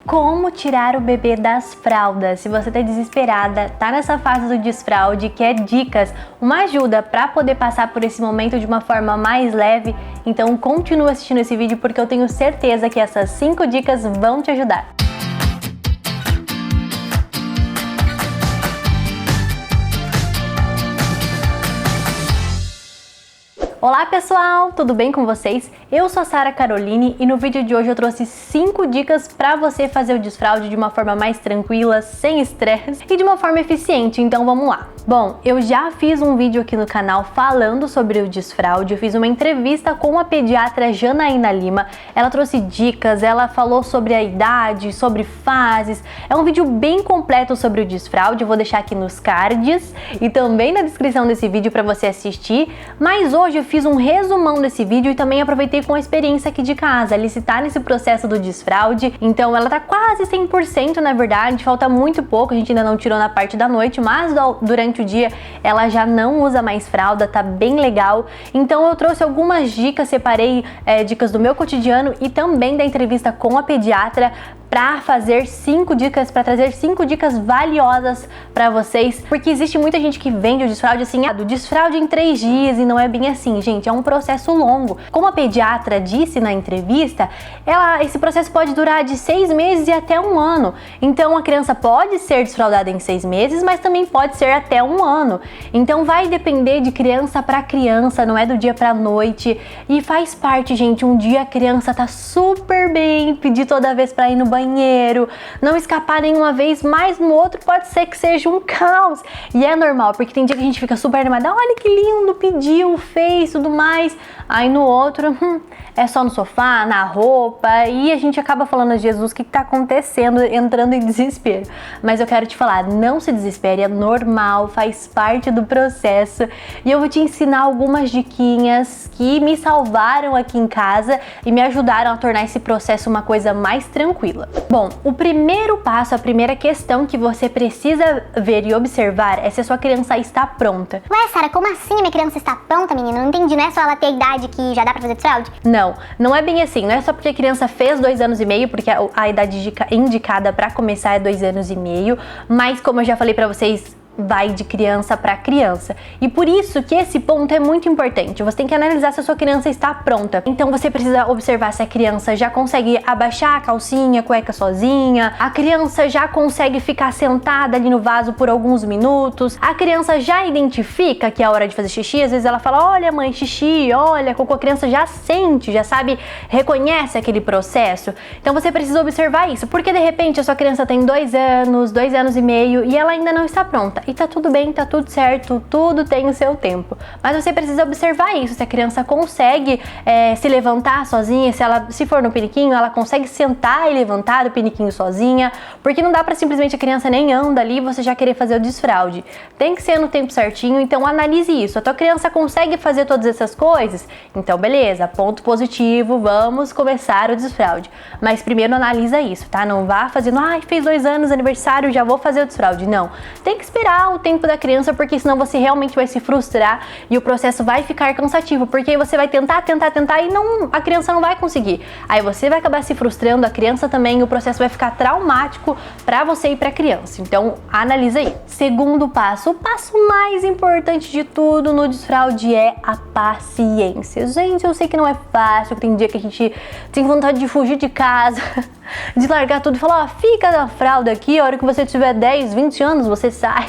Como tirar o bebê das fraldas? Se você tá desesperada, tá nessa fase do desfraude, quer dicas, uma ajuda para poder passar por esse momento de uma forma mais leve, então continua assistindo esse vídeo porque eu tenho certeza que essas 5 dicas vão te ajudar. Olá pessoal, tudo bem com vocês? Eu sou a Sara Caroline e no vídeo de hoje eu trouxe 5 dicas para você fazer o desfraude de uma forma mais tranquila, sem estresse e de uma forma eficiente, então vamos lá. Bom, eu já fiz um vídeo aqui no canal falando sobre o desfraude, eu fiz uma entrevista com a pediatra Janaína Lima, ela trouxe dicas, ela falou sobre a idade, sobre fases, é um vídeo bem completo sobre o desfraude, eu vou deixar aqui nos cards e também na descrição desse vídeo para você assistir, mas hoje eu fiz um resumão desse vídeo e também aproveitei com a experiência aqui de casa. A Alice tá nesse processo do desfraude, então ela tá quase 100% na verdade, falta muito pouco, a gente ainda não tirou na parte da noite, mas durante o dia ela já não usa mais fralda, tá bem legal. Então eu trouxe algumas dicas, separei dicas do meu cotidiano e também da entrevista com a pediatra para fazer 5 dicas, para trazer 5 dicas valiosas para vocês, porque existe muita gente que vende o desfraude assim, do desfraude em 3 dias e não é bem assim, gente, é um processo longo. Como a pediatra disse na entrevista, esse processo pode durar de 6 meses e até 1 ano. Então a criança pode ser desfraudada em 6 meses, mas também pode ser até 1 ano. Então vai depender de criança para criança, não é do dia para noite. E faz parte, gente, um dia a criança tá super bem, pedir toda vez para ir no banheiro, não escapar nenhuma vez, mas no outro pode ser que seja um caos. E é normal, porque tem dia que a gente fica super animada, olha que lindo, pediu, fez, tudo mais. Aí no outro, é só no sofá, na roupa, e a gente acaba falando a Jesus o que tá acontecendo, entrando em desespero. Mas eu quero te falar, não se desespere, é normal, faz parte do processo. E eu vou te ensinar algumas diquinhas que me salvaram aqui em casa e me ajudaram a tornar esse processo uma coisa mais tranquila. Bom, o primeiro passo, a primeira questão que você precisa ver e observar é se a sua criança está pronta. Ué, Sara, como assim minha criança está pronta, menina? Não entendi, não é só ela ter a idade que já dá pra fazer desfraude? Não é bem assim, não é só porque a criança fez 2 anos e meio, porque a idade indicada para começar é 2 anos e meio, mas como eu já falei pra vocês, vai de criança para criança. E por isso que esse ponto é muito importante. Você tem que analisar se a sua criança está pronta. Então você precisa observar se a criança já consegue abaixar a calcinha, a cueca sozinha, a criança já consegue ficar sentada ali no vaso por alguns minutos, a criança já identifica que é a hora de fazer xixi, às vezes ela fala, olha mãe, xixi, olha, cocô, a criança já sente, já sabe, reconhece aquele processo. Então você precisa observar isso, porque de repente a sua criança tem 2 anos, 2 anos e meio e ela ainda não está pronta. E tá tudo bem, tá tudo certo, tudo tem o seu tempo. Mas você precisa observar isso, se a criança consegue se levantar sozinha, se for no piniquinho, ela consegue sentar e levantar do piniquinho sozinha, porque não dá pra simplesmente a criança nem anda ali e você já querer fazer o desfraude. Tem que ser no tempo certinho, então analise isso. A tua criança consegue fazer todas essas coisas? Então beleza, ponto positivo, vamos começar o desfraude. Mas primeiro analisa isso, tá? Não vá fazendo, fez 2 anos, aniversário, já vou fazer o desfraude. Não, tem que esperar o tempo da criança, porque senão você realmente vai se frustrar e o processo vai ficar cansativo, porque aí você vai tentar e a criança não vai conseguir. Aí você vai acabar se frustrando, a criança também, e o processo vai ficar traumático para você e para a criança. Então, analisa aí. Segundo passo, o passo mais importante de tudo no desfraude é a paciência. Gente, eu sei que não é fácil, que tem dia que a gente tem vontade de fugir de casa, de largar tudo e falar, fica na fralda aqui, a hora que você tiver 10, 20 anos, você sai.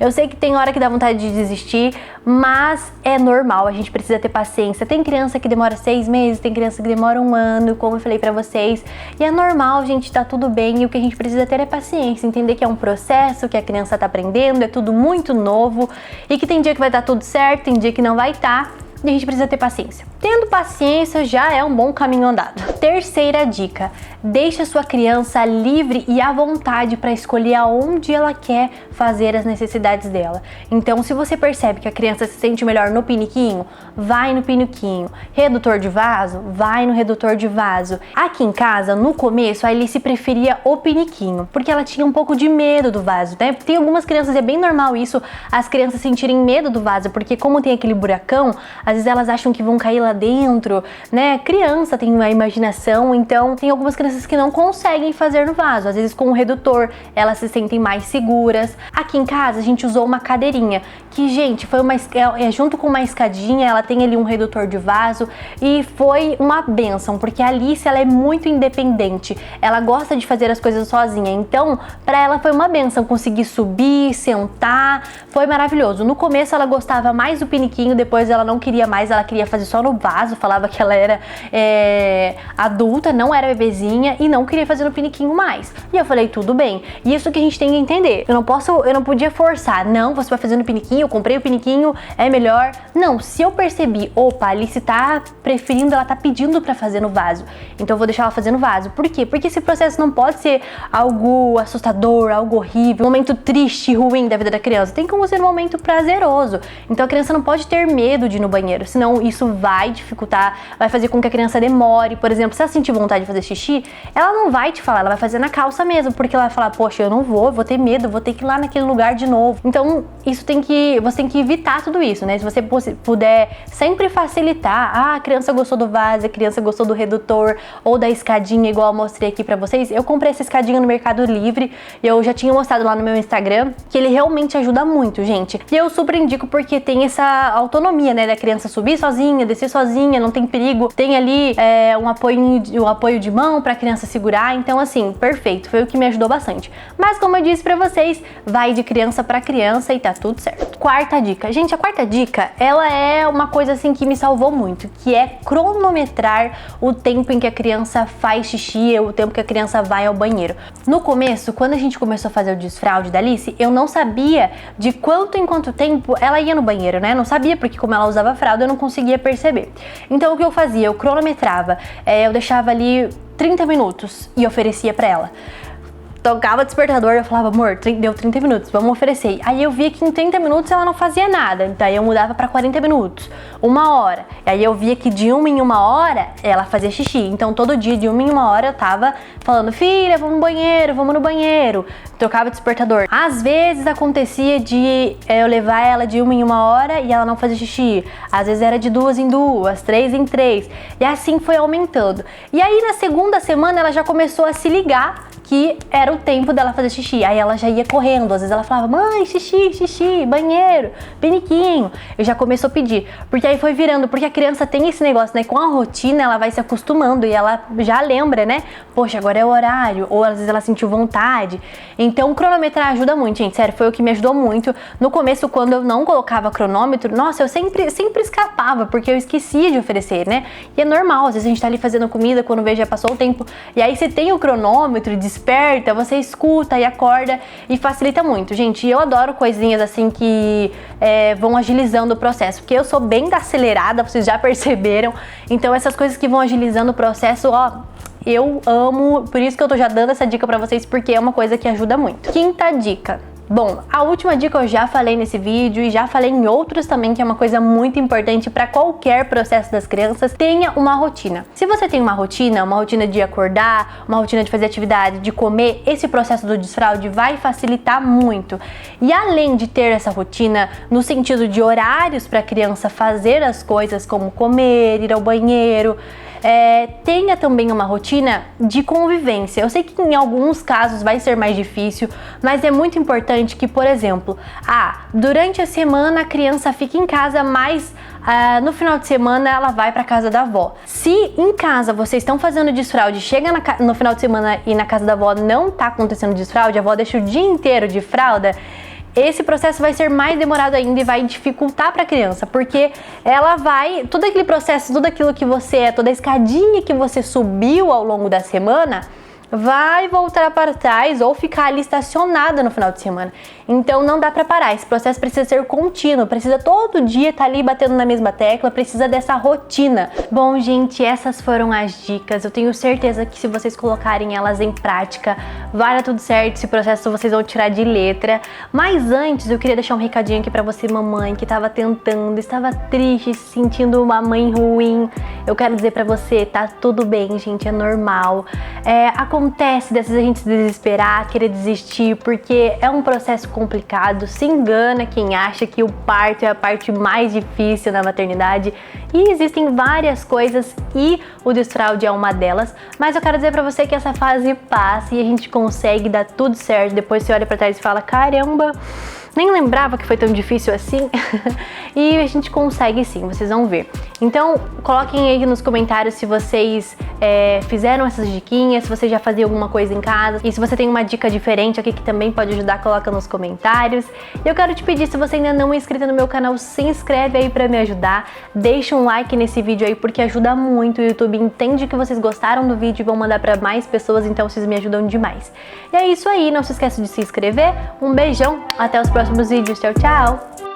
Eu sei que tem hora que dá vontade de desistir, mas é normal, a gente precisa ter paciência. Tem criança que demora 6 meses, tem criança que demora 1 ano, como eu falei pra vocês. E é normal, gente, tá tudo bem. E o que a gente precisa ter é paciência, entender que é um processo, que a criança tá aprendendo, é tudo muito novo. E que tem dia que vai dar tudo certo, tem dia que não vai estar. E a gente precisa ter paciência. Tendo paciência já é um bom caminho andado. Terceira dica, deixe a sua criança livre e à vontade para escolher aonde ela quer fazer as necessidades dela. Então, se você percebe que a criança se sente melhor no piniquinho, vai no piniquinho. Redutor de vaso, vai no redutor de vaso. Aqui em casa, no começo, a Alice preferia o piniquinho, porque ela tinha um pouco de medo do vaso, né? Tem algumas crianças, é bem normal isso, as crianças sentirem medo do vaso, porque como tem aquele buracão, às vezes elas acham que vão cair lá dentro, né? Criança tem uma imaginação, então tem algumas crianças que não conseguem fazer no vaso. Às vezes com o redutor elas se sentem mais seguras. Aqui em casa a gente usou uma cadeirinha que, gente, foi junto com uma escadinha, ela tem ali um redutor de vaso e foi uma bênção, porque a Alice, ela é muito independente, ela gosta de fazer as coisas sozinha, então para ela foi uma bênção conseguir subir, sentar, foi maravilhoso. No começo ela gostava mais do piniquinho, depois ela não queria mais, ela queria fazer só no vaso, falava que ela era adulta, não era bebezinha e não queria fazer no piniquinho mais. E eu falei, tudo bem, e isso que a gente tem que entender, eu não podia forçar, não, você vai fazer no piniquinho, eu comprei o piniquinho, é melhor. Não, se eu percebi, opa, a Alice tá preferindo, ela tá pedindo pra fazer no vaso, então eu vou deixar ela fazer no vaso. Por quê? Porque esse processo não pode ser algo assustador, algo horrível, um momento triste, ruim da vida da criança. Tem como ser um momento prazeroso. Então a criança não pode ter medo de ir no banheiro, senão isso vai dificultar, vai fazer com que a criança demore. Por exemplo, se ela sentir vontade de fazer xixi, ela não vai te falar, ela vai fazer na calça mesmo, porque ela vai falar, poxa, eu não vou ter medo, vou ter que ir lá naquele lugar de novo. Então você tem que evitar tudo isso, né? Se você puder sempre facilitar, a criança gostou do vaso, a criança gostou do redutor ou da escadinha, igual eu mostrei aqui pra vocês. Eu comprei essa escadinha no Mercado Livre e eu já tinha mostrado lá no meu Instagram que ele realmente ajuda muito, gente. E eu super indico porque tem essa autonomia, né, da criança subir sozinha, descer sozinha, não tem perigo, tem ali um apoio de mão pra criança segurar, então assim, perfeito, foi o que me ajudou bastante. Mas como eu disse pra vocês, vai de criança pra criança e tá tudo certo. Quarta dica. Gente, a quarta dica, ela é uma coisa assim que me salvou muito, que é cronometrar o tempo em que a criança faz xixi, o tempo que a criança vai ao banheiro. No começo, quando a gente começou a fazer o desfraude da Alice, eu não sabia de quanto em quanto tempo ela ia no banheiro, né? Não sabia, porque como ela usava fralda, eu não conseguia perceber. Então o que eu fazia? Eu cronometrava, eu deixava ali 30 minutos e oferecia pra ela. Tocava o despertador, eu falava, amor, deu 30 minutos, vamos oferecer. Aí eu via que em 30 minutos ela não fazia nada, então aí eu mudava pra 40 minutos, 1 hora. E aí eu via que de 1 em 1 hora ela fazia xixi, então todo dia de 1 em 1 hora eu tava falando, filha, vamos no banheiro, trocava o despertador. Às vezes acontecia de eu levar ela de 1 em 1 hora e ela não fazia xixi, às vezes era de 2 em 2, 3 em 3, e assim foi aumentando. E aí na segunda semana ela já começou a se ligar que era o tempo dela fazer xixi, aí ela já ia correndo, às vezes ela falava, mãe, xixi, banheiro, piniquinho, eu já começou a pedir, porque aí foi virando, porque a criança tem esse negócio, né, com a rotina ela vai se acostumando e ela já lembra, né, poxa, agora é o horário, ou às vezes ela sentiu vontade, então cronometrar ajuda muito, gente, sério, foi o que me ajudou muito. No começo, quando eu não colocava cronômetro, nossa, eu sempre escapava, porque eu esquecia de oferecer, né, e é normal, às vezes a gente tá ali fazendo comida, quando vê já passou o tempo, e aí você tem o cronômetro, desperta, você escuta e acorda e facilita muito, gente. E eu adoro coisinhas assim que vão agilizando o processo, porque eu sou bem da acelerada, vocês já perceberam, então essas coisas que vão agilizando o processo, ó, eu amo, por isso que eu tô já dando essa dica pra vocês, porque é uma coisa que ajuda muito. Quinta dica. Bom, a última dica eu já falei nesse vídeo e já falei em outros também, que é uma coisa muito importante para qualquer processo das crianças, tenha uma rotina. Se você tem uma rotina de acordar, uma rotina de fazer atividade, de comer, esse processo do desfraude vai facilitar muito. E além de ter essa rotina no sentido de horários para a criança fazer as coisas como comer, ir ao banheiro, tenha também uma rotina de convivência. Eu sei que em alguns casos vai ser mais difícil, mas é muito importante que, por exemplo, durante a semana a criança fica em casa, mas no final de semana ela vai para casa da avó. Se em casa vocês estão fazendo desfraude, chega no final de semana e na casa da avó não tá acontecendo desfraude, a avó deixa o dia inteiro de fralda, esse processo vai ser mais demorado ainda e vai dificultar para a criança, porque ela vai, todo aquele processo, tudo aquilo que toda a escadinha que você subiu ao longo da semana, vai voltar para trás ou ficar ali estacionada no final de semana. Então não dá para parar, esse processo precisa ser contínuo, precisa todo dia estar ali batendo na mesma tecla, precisa dessa rotina. Bom, gente, essas foram as dicas. Eu tenho certeza que se vocês colocarem elas em prática, vai dar tudo certo, esse processo vocês vão tirar de letra. Mas antes, eu queria deixar um recadinho aqui pra você, mamãe, que estava triste, se sentindo uma mãe ruim. Eu quero dizer pra você, tá tudo bem, gente, é normal. acontece dessas a gente se desesperar, querer desistir, porque é um processo complicado. Se engana quem acha que o parto é a parte mais difícil da maternidade, e existem várias coisas e o desfraude é uma delas, mas eu quero dizer pra você que essa fase passa e a gente consegue dar tudo certo. Depois você olha pra trás e fala, caramba, nem lembrava que foi tão difícil assim. E a gente consegue sim, vocês vão ver. Então, coloquem aí nos comentários se vocês fizeram essas diquinhas, se você já fazia alguma coisa em casa. E se você tem uma dica diferente aqui que também pode ajudar, coloca nos comentários. E eu quero te pedir, se você ainda não é inscrito no meu canal, se inscreve aí pra me ajudar. Deixa um like nesse vídeo aí, porque ajuda muito. O YouTube entende que vocês gostaram do vídeo e vão mandar pra mais pessoas, então vocês me ajudam demais. E é isso aí, não se esqueça de se inscrever. Um beijão, até os próximos vídeos. Tchau, tchau!